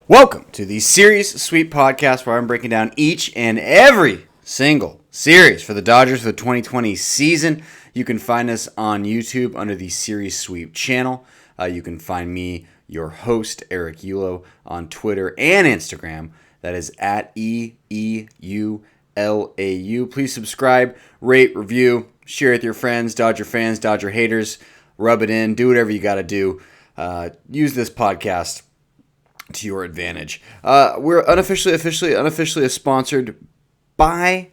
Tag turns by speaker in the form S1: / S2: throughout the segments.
S1: Welcome to the Series Sweep podcast, where I'm breaking down each and every single series for the Dodgers for the 2020 season. You can find us on YouTube under the Series Sweep channel. You can find me, your host, Eric Yulo, on Twitter and Instagram. That is at EEULAU. Please subscribe, rate, review, share with your friends, Dodger fans, Dodger haters. Rub it in. Do whatever you got to do. Use this podcast to your advantage. We're unofficially sponsored by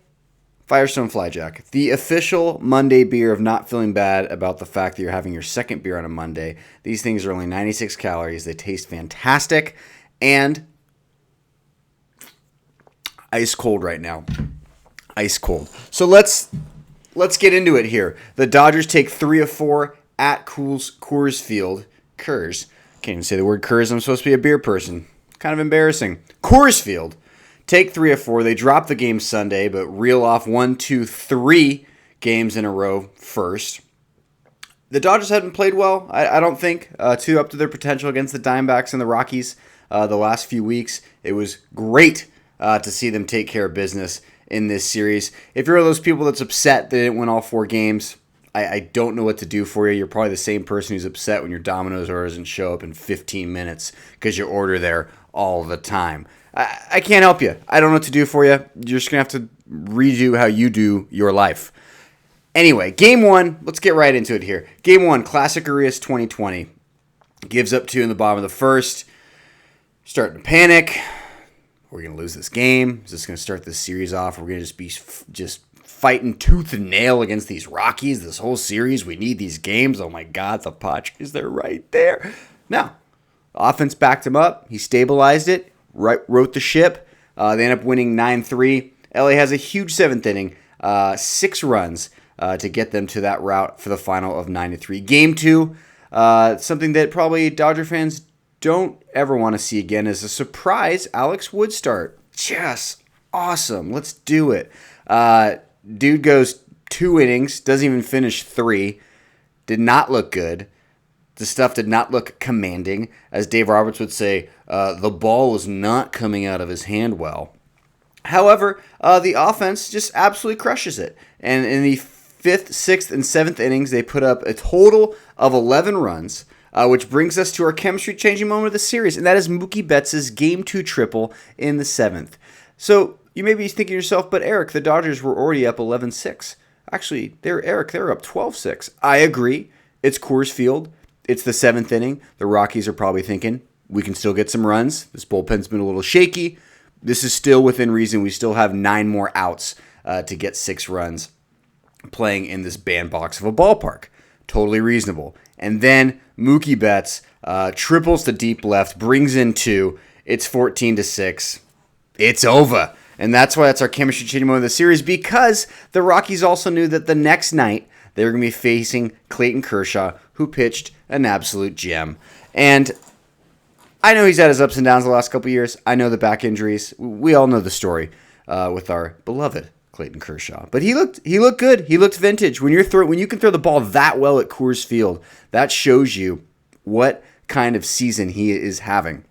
S1: Firestone Flyjack, the official Monday beer of not feeling bad about the fact that you're having your second beer on a Monday. These things are only 96 calories. They taste fantastic and ice cold right now. Ice cold. So let's get into it here. The Dodgers take 3 of 4 at Coors Field. K.E.R.S.H.A.W. Can't even say the word K.E.R.S.H.A.W. I'm supposed to be a beer person. Kind of embarrassing. Coors Field. Take 3 of 4. They dropped the game Sunday, but reel off 1, 2, 3 games in a row first. The Dodgers hadn't played well, I don't think, up to their potential against the Diamondbacks and the Rockies the last few weeks. It was great to see them take care of business in this series. If you're one of those people that's upset they didn't win all 4 games, I don't know what to do for you. You're probably the same person who's upset when your Domino's order doesn't show up in 15 minutes because you order there all the time. I can't help you. I don't know what to do for you. You're just going to have to redo how you do your life. Anyway, Game 1, let's get right into it here. Game 1, Classic URIAS 2020. Gives up 2 in the bottom of the first. Starting to panic. We're going to lose this game. Is this going to start this series off? We're going to just be fighting tooth and nail against these Rockies this whole series. We need these games. Oh my God, the Padres, they're right there. Now, offense backed him up. He stabilized it, wrote the ship. They end up winning 9-3. LA has a huge 7th inning, 6 runs to get them to that route for the final of 9-3. Game 2, something that probably Dodger fans don't ever want to see again, is a surprise Alex Wood start. Just awesome. Let's do it. Dude goes 2 innings, doesn't even finish 3. Did not look good. The stuff did not look commanding. As Dave Roberts would say, the ball was not coming out of his hand well. However, the offense just absolutely crushes it. And in the 5th, 6th, and 7th innings, they put up a total of 11 runs, which brings us to our chemistry-changing moment of the series, and that is Mookie Betts' Game 2 triple in the 7th. So you may be thinking to yourself, but Eric, the Dodgers were already up 11-6. Actually, they were up 12-6. I agree. It's Coors Field. It's the 7th inning. The Rockies are probably thinking, we can still get some runs. This bullpen's been a little shaky. This is still within reason. We still have 9 more outs to get 6 runs playing in this bandbox of a ballpark. Totally reasonable. And then Mookie Betts triples to deep left, brings in 2. It's 14-6. It's over. And that's why that's our chemistry-changing moment of the series, because the Rockies also knew that the next night they were going to be facing Clayton Kershaw, who pitched an absolute gem. And I know he's had his ups and downs the last couple of years. I know the back injuries. We all know the story with our beloved Clayton Kershaw. But he looked good. He looked vintage. When you can throw the ball that well at Coors Field, that shows you what kind of season he is having.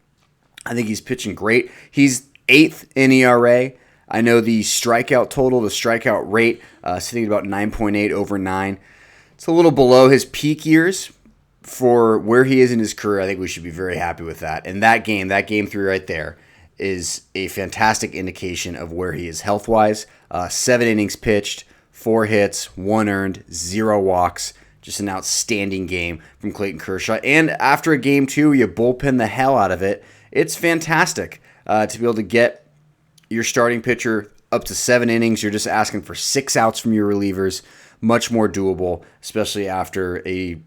S1: I think he's pitching great. He's 8th in ERA. I know the strikeout total, the strikeout rate, sitting at about 9.8 over 9. It's a little below his peak years for where he is in his career. I think we should be very happy with that. And that game 3 right there, is a fantastic indication of where he is health-wise. 7 innings pitched, 4 hits, 1 earned, 0 walks. Just an outstanding game from Clayton Kershaw. And after a Game 2, you bullpen the hell out of it. It's fantastic. To be able to get your starting pitcher up to 7 innings. You're just asking for 6 outs from your relievers. Much more doable, especially after a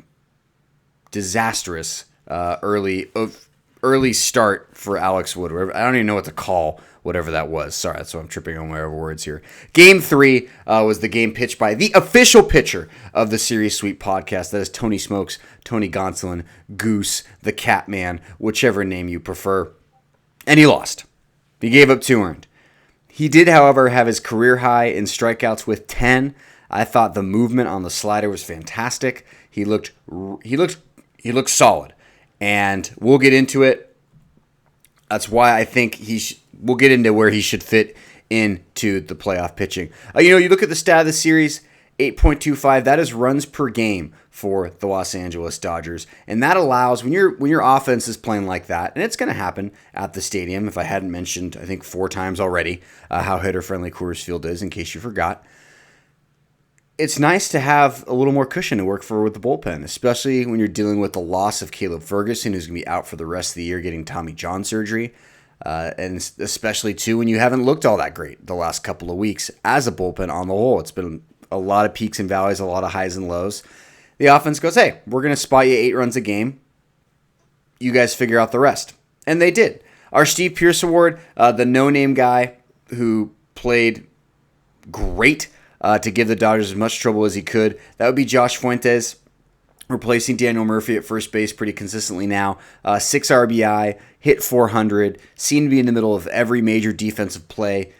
S1: disastrous early start for Alex Wood. I don't even know what to call whatever that was. Sorry, that's why I'm tripping on my words here. Game 3 was the game pitched by the official pitcher of the Series Sweep podcast. That is Tony Smokes, Tony Gonsolin, Goose, the Catman, whichever name you prefer. And he lost. He gave up 2 earned. He did, however, have his career high in strikeouts with 10. I thought the movement on the slider was fantastic. He looked solid. And we'll get into it. That's why I think we'll get into where he should fit into the playoff pitching. You look at the stat of the series, 8.25. That is runs per game for the Los Angeles Dodgers, and that allows when your offense is playing like that, and it's going to happen at the stadium. If I hadn't mentioned, I think 4 times already how hitter-friendly Coors Field is, in case you forgot. It's nice to have a little more cushion to work for with the bullpen, especially when you're dealing with the loss of Caleb Ferguson, who's going to be out for the rest of the year getting Tommy John surgery, and especially, too, when you haven't looked all that great the last couple of weeks as a bullpen on the whole. It's been a lot of peaks and valleys, a lot of highs and lows. The offense goes, hey, we're going to spot you 8 runs a game. You guys figure out the rest. And they did. Our Steve Pearce Award, the no-name guy who played great to give the Dodgers as much trouble as he could, that would be Josh Fuentes, replacing Daniel Murphy at first base pretty consistently now. 6 RBI, hit .400, seemed to be in the middle of every major defensive play.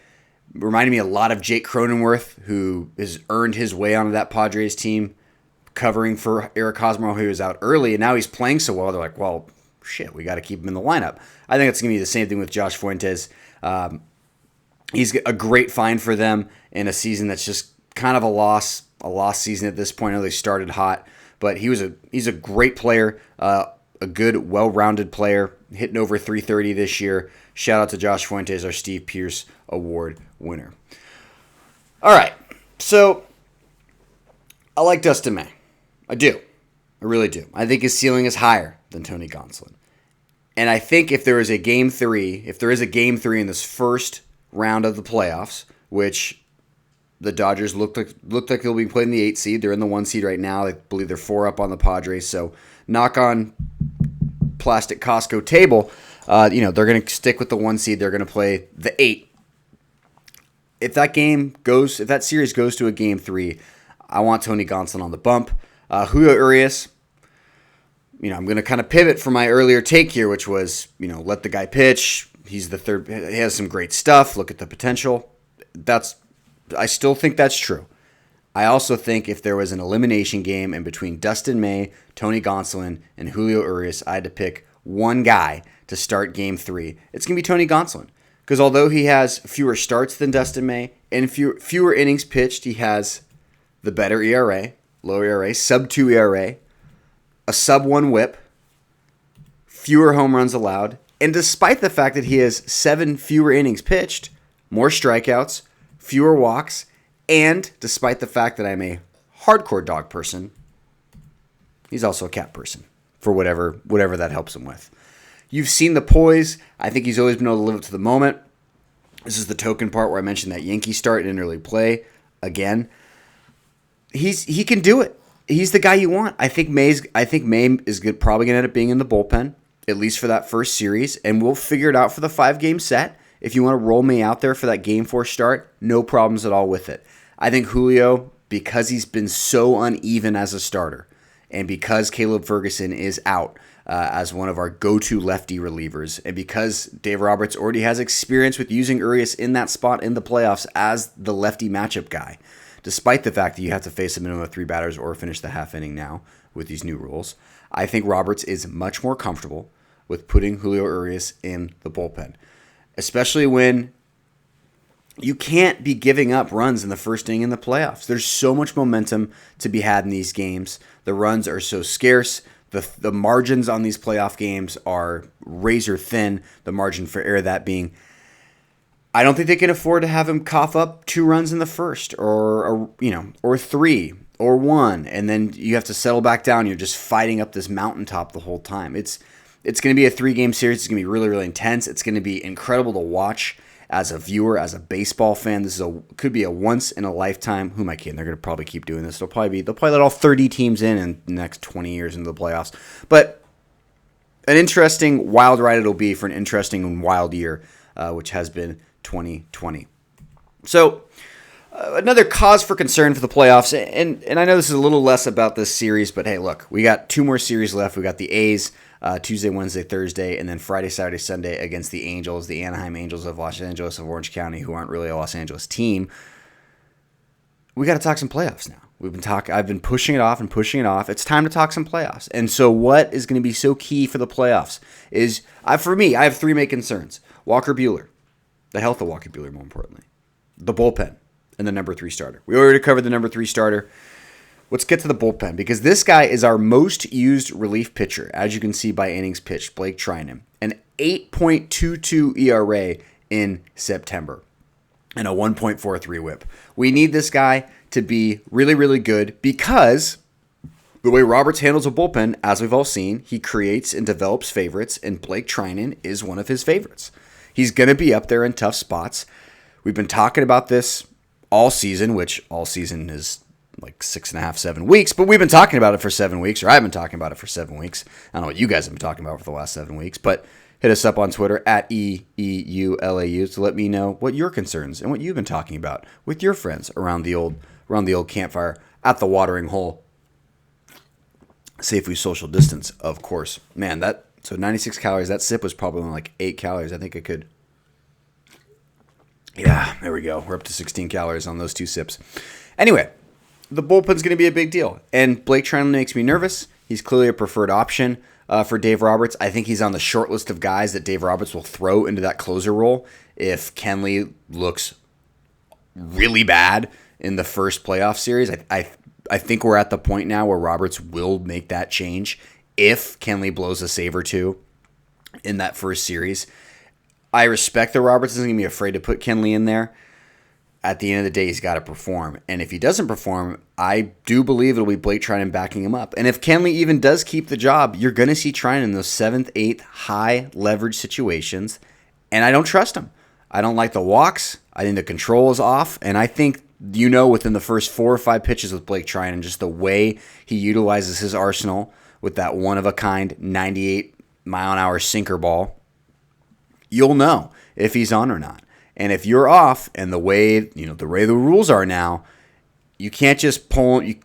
S1: Reminded me a lot of Jake Cronenworth, who has earned his way onto that Padres team, covering for Eric Hosmer who was out early, and now he's playing so well, they're like, well, shit, we got to keep him in the lineup. I think it's going to be the same thing with Josh Fuentes. He's a great find for them in a season that's just kind of a lost season at this point. I know they started hot, but he's a great player, a good, well-rounded player, hitting over .330 this year. Shout out to Josh Fuentes, our Steve Pearce Award winner. All right, so I like Dustin May. I do. I really do. I think his ceiling is higher than Tony Gonsolin. And I think if there is a game 3 in this first round of the playoffs, which the Dodgers look like they'll be playing the 8 seed. They're in the 1 seed right now. I believe they're 4 up on the Padres. So knock on plastic Costco table. They're going to stick with the 1 seed. They're going to play the 8. If that series goes to a game 3, I want Tony Gonsolin on the bump. Julio Urias, I'm going to kind of pivot from my earlier take here, which was, let the guy pitch. He's the third. He has some great stuff. Look at the potential. I still think that's true. I also think if there was an elimination game in between Dustin May, Tony Gonsolin, and Julio Urias, I had to pick one guy to start game 3. It's going to be Tony Gonsolin. Because although he has fewer starts than Dustin May and fewer innings pitched, he has the better ERA, low ERA, sub-2 ERA, a sub-1 whip, fewer home runs allowed, and despite the fact that he has 7 fewer innings pitched, more strikeouts, fewer walks, and despite the fact that I'm a hardcore dog person, he's also a cat person for whatever that helps him with. You've seen the poise. I think he's always been able to live up to the moment. This is the token part where I mentioned that Yankee start and didn't really play again. He can do it. He's the guy you want. I think May is probably going to end up being in the bullpen, at least for that first series, and we'll figure it out for the 5-game set. If you want to roll May out there for that game 4 start, no problems at all with it. I think Julio, because he's been so uneven as a starter, and because Caleb Ferguson is out as one of our go-to lefty relievers, and because Dave Roberts already has experience with using Urias in that spot in the playoffs as the lefty matchup guy, despite the fact that you have to face a minimum of 3 batters or finish the half inning now with these new rules, I think Roberts is much more comfortable with putting Julio Urias in the bullpen, especially when you can't be giving up runs in the first inning in the playoffs. There's so much momentum to be had in these games. The runs are so scarce. The margins on these playoff games are razor thin. The margin for error that being, I don't think they can afford to have him cough up 2 runs in the first, or 3 or 1, and then you have to settle back down. You're just fighting up this mountaintop the whole time. It's going to be a 3-game series. It's going to be really, really intense. It's going to be incredible to watch as a viewer, as a baseball fan. This could be a once in a lifetime. Who am I kidding? They're going to probably keep doing this. They'll probably let all 30 teams in the next 20 years into the playoffs. But an interesting wild ride it'll be for an interesting and wild year, which has been 2020. So another cause for concern for the playoffs, and I know this is a little less about this series, but hey, look, we got 2 more series left. We got the A's Tuesday, Wednesday, Thursday, and then Friday, Saturday, Sunday against the Angels, the Anaheim Angels of Los Angeles of Orange County, who aren't really a Los Angeles team. We got to talk some playoffs now. I've been pushing it off and pushing it off. It's time to talk some playoffs. And so what is going to be so key for the playoffs is, for me, I have three main concerns. Walker Buehler, the health of Walker Buehler, more importantly, the bullpen, and the number 3 starter. We already covered the number 3 starter. Let's get to the bullpen, because this guy is our most used relief pitcher, as you can see by innings pitched, Blake Treinen. An 8.22 ERA in September and a 1.43 whip. We need this guy to be really, really good, because the way Roberts handles a bullpen, as we've all seen, he creates and develops favorites, and Blake Treinen is one of his favorites. He's going to be up there in tough spots. We've been talking about this all season, which all season is like 6.5, 7 weeks, but we've been talking about it for 7 weeks, or I've been talking about it for 7 weeks. I don't know what you guys have been talking about for the last 7 weeks, but hit us up on Twitter at EEULAU to let me know what your concerns and what you've been talking about with your friends around the old campfire at the watering hole. Safely social distance, of course. Man, so 96 calories. That sip was probably only like 8 calories. I think I could. Yeah, there we go. We're up to 16 calories on those 2 sips. Anyway, the bullpen's going to be a big deal, and Blake Treinen makes me nervous. He's clearly a preferred option for Dave Roberts. I think he's on the short list of guys that Dave Roberts will throw into that closer role if Kenley looks really bad in the first playoff series. I think we're at the point now where Roberts will make that change if Kenley blows a save or two in that first series. I respect that Roberts isn't going to be afraid to put Kenley in there. At the end of the day, he's got to perform. And if he doesn't perform, I do believe it'll be Blake Treinen backing him up. And if Kenley even does keep the job, you're going to see Treinen in those 7th, 8th, high leverage situations. And I don't trust him. I don't like the walks. I think the control is off. And I think, within the first 4 or 5 pitches with Blake Treinen, just the way he utilizes his arsenal with that one-of-a-kind 98-mile-an-hour sinker ball, you'll know if he's on or not. And if you're off, and the way the rules are now, you can't just pull. You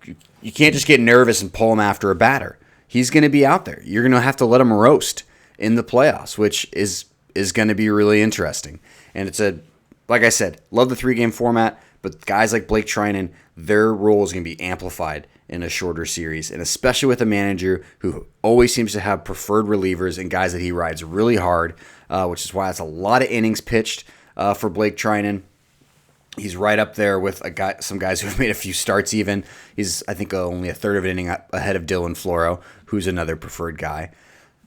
S1: can't just get nervous and pull him after a batter. He's going to be out there. You're going to have to let him roast in the playoffs, which is going to be really interesting. And like I said, love the 3-game format, but guys like Blake Treinen, their role is going to be amplified in a shorter series, and especially with a manager who always seems to have preferred relievers and guys that he rides really hard, which is why it's a lot of innings pitched. For Blake Treinen, he's right up there with some guys who have made a few starts even. He's, I think, only a third of an inning ahead of Dylan Floro, who's another preferred guy.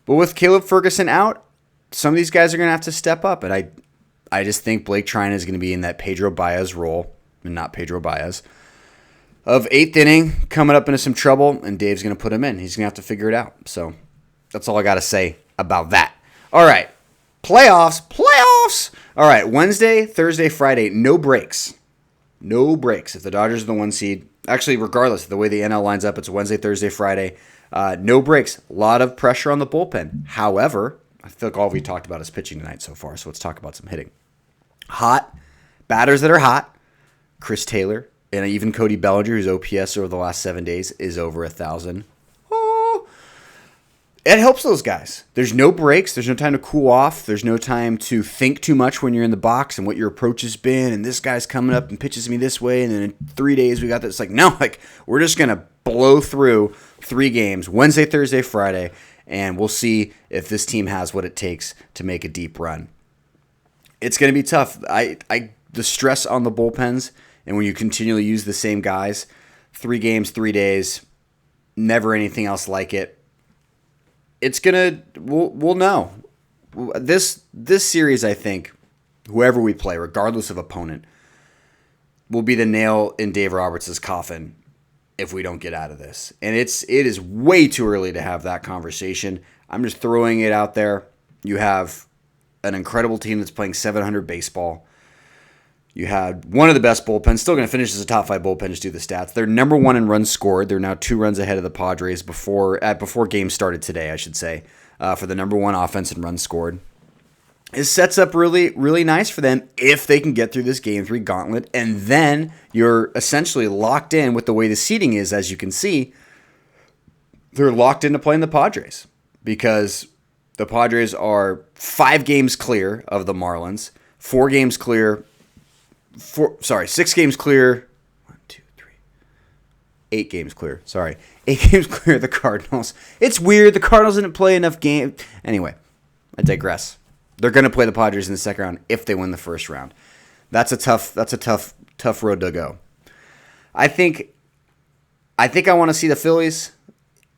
S1: But with Caleb Ferguson out, some of these guys are going to have to step up. And I just think Blake Treinen is going to be in that Pedro Baez role, and not Pedro Baez, of 8th inning, coming up into some trouble, and Dave's going to put him in. He's going to have to figure it out. So that's all I got to say about that. All right. Playoffs. All right, Wednesday, Thursday, Friday, no breaks. No breaks. If the Dodgers are the 1 seed, actually, regardless of the way the NL lines up, it's Wednesday, Thursday, Friday. No breaks. A lot of pressure on the bullpen. However, I feel like all we talked about is pitching tonight so far, so let's talk about some hitting. Hot. Batters that are hot. Chris Taylor, and even Cody Bellinger, whose OPS over the last 7 days is over 1,000. It helps those guys. There's no breaks. There's no time to cool off. There's no time to think too much when you're in the box and what your approach has been. And this guy's coming up and pitches me this way. And then in 3 days, we got this. We're just going to blow through 3 games, Wednesday, Thursday, Friday. And we'll see if this team has what it takes to make a deep run. It's going to be tough. The stress on the bullpens, and when you continually use the same guys, 3 games, 3 days, never anything else like it. We'll know. This series, I think, whoever we play, regardless of opponent, will be the nail in Dave Roberts' coffin if we don't get out of this. And it is way too early to have that conversation. I'm just throwing it out there. You have an incredible team that's playing .700 baseball. You had one of the best bullpens, still going to finish as a top 5 bullpen, just do the stats. They're number 1 in runs scored. They're now 2 runs ahead of the Padres before games started today, I should say, for the number 1 offense in runs scored. It sets up really, really nice for them if they can get through this Game 3 gauntlet, and then you're essentially locked in with the way the seeding is, as you can see. They're locked into playing the Padres because the Padres are 5 games clear of the Marlins, 4 games clear. 6 games clear. 1, 2, 3. 8 games clear. Sorry. 8 games clear of the Cardinals. It's weird. The Cardinals didn't play enough games. Anyway, I digress. They're going to play the Padres in the second round if they win the first round. That's a tough road to go. I think I want to see the Phillies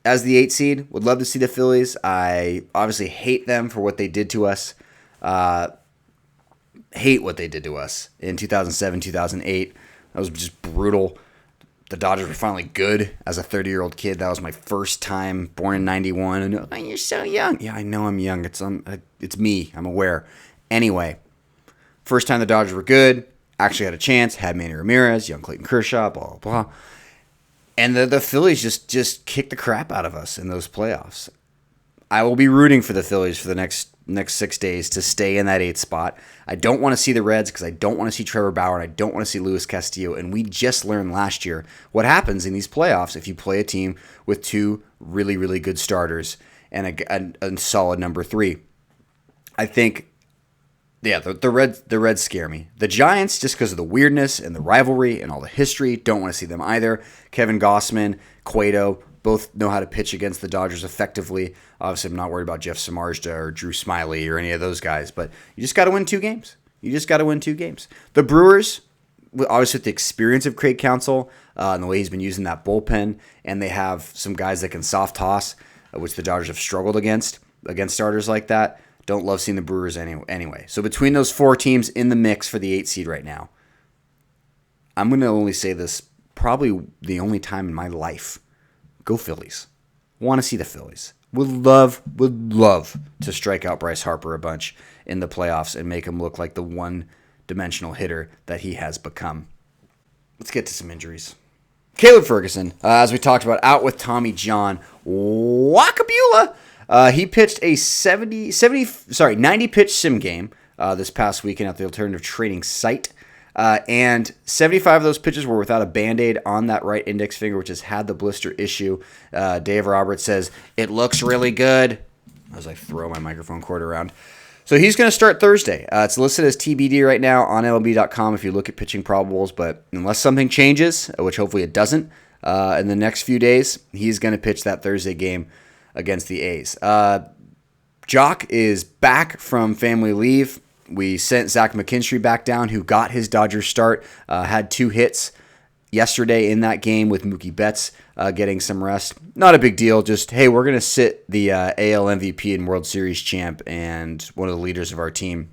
S1: as the 8 seed. Would love to see the Phillies. I obviously hate them for what they did to us. Hate what they did to us in 2007, 2008. That was just brutal. The Dodgers were finally good as a 30-year-old kid. That was my first time, born in 91. And, oh, you're so young. Yeah, I know I'm young. It's me. I'm aware. Anyway, first time the Dodgers were good, actually had a chance, had Manny Ramirez, young Clayton Kershaw, blah, blah, blah. And the Phillies just kicked the crap out of us in those playoffs. I will be rooting for the Phillies for the next 6 days to stay in that 8th spot. I don't want to see the Reds because I don't want to see Trevor Bauer and I don't want to see Luis Castillo. And we just learned last year what happens in these playoffs if you play a team with 2 really, really good starters and a solid number 3. I think, yeah, the Reds scare me. The Giants, just because of the weirdness and the rivalry and all the history, don't want to see them either. Kevin Gausman, Cueto, both know how to pitch against the Dodgers effectively. Obviously, I'm not worried about Jeff Samardzija or Drew Smyly or any of those guys, but you just got to win 2 games. The Brewers, obviously with the experience of Craig Counsell and the way he's been using that bullpen, and they have some guys that can soft toss, which the Dodgers have struggled against starters like that. Don't love seeing the Brewers anyway. So between those 4 teams in the mix for the 8 seed right now, I'm going to only say this probably the only time in my life. Go Phillies. Want to see the Phillies. Would love to strike out Bryce Harper a bunch in the playoffs and make him look like the one-dimensional hitter that he has become. Let's get to some injuries. Caleb Ferguson, as we talked about, out with Tommy John. Wakabula. He pitched a 90-pitch sim game this past weekend at the alternative training site. And 75 of those pitches were without a Band-Aid on that right index finger, which has had the blister issue. Dave Roberts says, it looks really good, as I throw my microphone cord around. So he's going to start Thursday. It's listed as TBD right now on MLB.com if you look at pitching probables, but unless something changes, which hopefully it doesn't, in the next few days, he's going to pitch that Thursday game against the A's. Jock is back from family leave. We sent Zach McKinstry back down, who got his Dodgers start, had 2 hits yesterday in that game with Mookie Betts getting some rest. Not a big deal, just, hey, we're going to sit the AL MVP and World Series champ and one of the leaders of our team.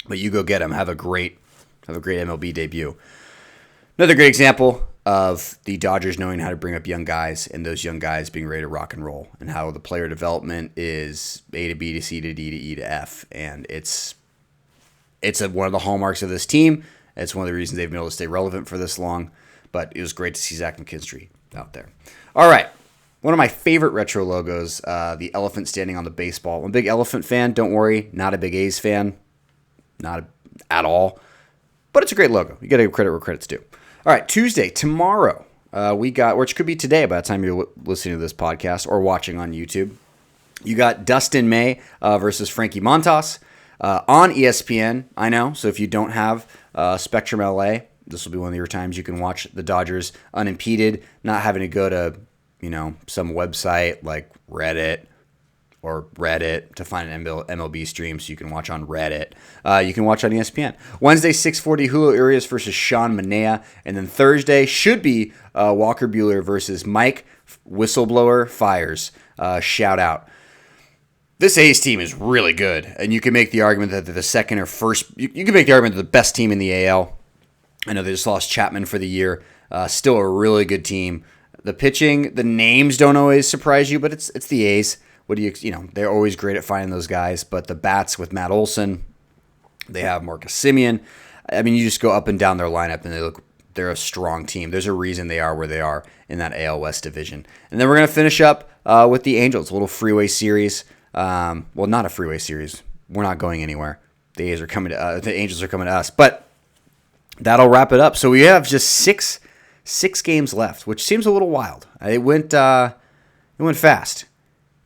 S1: But you go get him. Have a great MLB debut. Another great example of the Dodgers knowing how to bring up young guys and those young guys being ready to rock and roll, and how the player development is A to B to C to D to E to F. And it's one of the hallmarks of this team. It's one of the reasons they've been able to stay relevant for this long. But it was great to see Zach McKinstry out there. All right. One of my favorite retro logos, the elephant standing on the baseball. I'm a big elephant fan. Don't worry. Not a big A's fan. At all. But it's a great logo. You got to give credit where credit's due. All right. Tuesday, tomorrow, we got, which could be today by the time you're listening to this podcast or watching on YouTube. You got Dustin May versus Frankie Montas. On ESPN, I know. So if you don't have Spectrum LA, this will be one of your times you can watch the Dodgers unimpeded, not having to go to, some website like Reddit to find an MLB stream, so you can watch on Reddit. You can watch on ESPN. Wednesday, 6:40, Julio Urias versus Sean Manea. And then Thursday should be Walker Buehler versus Mike Whistleblower Fiers. Shout out. This A's team is really good, and you can make the argument that they're the second or first. You can make the argument they're the best team in the AL. I know they just lost Chapman for the year. Still a really good team. The pitching, the names don't always surprise you, but it's the A's. What do you they're always great at finding those guys. But the bats with Matt Olson, they have Marcus Semien. I mean, you just go up and down their lineup, and they're a strong team. There's a reason they are where they are in that AL West division. And then we're gonna finish up with the Angels, a little freeway series. Well, not a freeway series. We're not going anywhere. The Angels are coming to us. But that'll wrap it up. So we have just six games left, which seems a little wild. It went fast.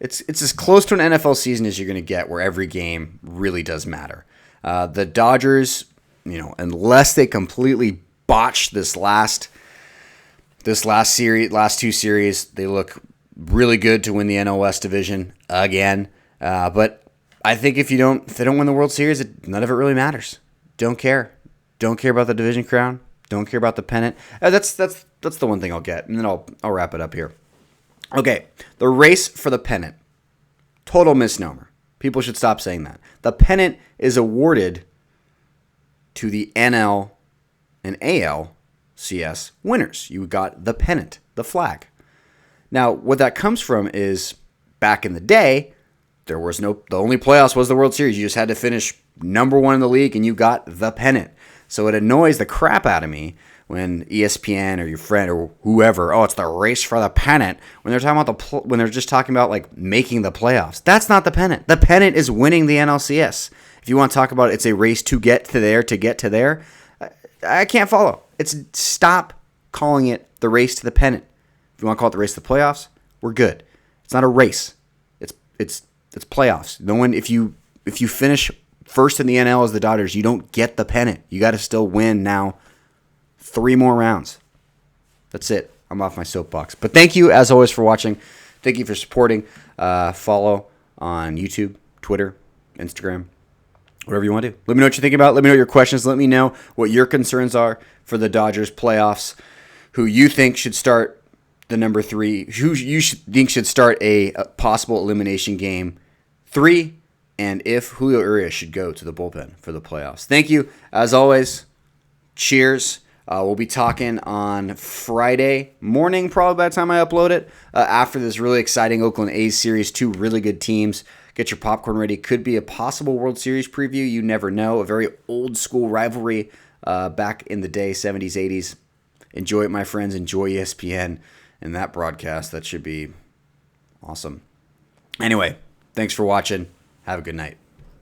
S1: It's as close to an NFL season as you're going to get, where every game really does matter. The Dodgers, unless they completely botch this last This last two series, they look really good to win the NL West division again. But I think if they don't win the World Series, none of it really matters. Don't care. Don't care about the division crown. Don't care about the pennant. That's the one thing I'll get, and then I'll wrap it up here. Okay, the race for the pennant. Total misnomer. People should stop saying that. The pennant is awarded to the NL and ALCS winners. You got the pennant, the flag. Now, what that comes from is back in the day, the only playoffs was the World Series. You just had to finish number one in the league and you got the pennant. So it annoys the crap out of me when ESPN or your friend or whoever, it's the race for the pennant, when they're talking about when they're just talking about like making the playoffs. That's not the pennant. The pennant is winning the NLCS. If you want to talk about it's a race to get to there, I can't follow. Stop calling it the race to the pennant. If you want to call it the race to the playoffs, we're good. It's not a race. It's playoffs. No one if you finish first in the NL as the Dodgers, you don't get the pennant. You got to still win now 3 more rounds. That's it. I'm off my soapbox. But thank you, as always, for watching. Thank you for supporting. Follow on YouTube, Twitter, Instagram, whatever you want to do. Let me know what you're thinking about. Let me know your questions. Let me know what your concerns are for the Dodgers playoffs, who you think should start the number 3, who you think should start a possible elimination game 3, and if Julio Urias should go to the bullpen for the playoffs. Thank you. As always, cheers. We'll be talking on Friday morning, probably by the time I upload it, after this really exciting Oakland A's series. 2 really good teams. Get your popcorn ready. Could be a possible World Series preview. You never know. A very old school rivalry back in the day, 70s, 80s. Enjoy it, my friends. Enjoy ESPN and that broadcast. That should be awesome. Anyway, thanks for watching. Have a good night.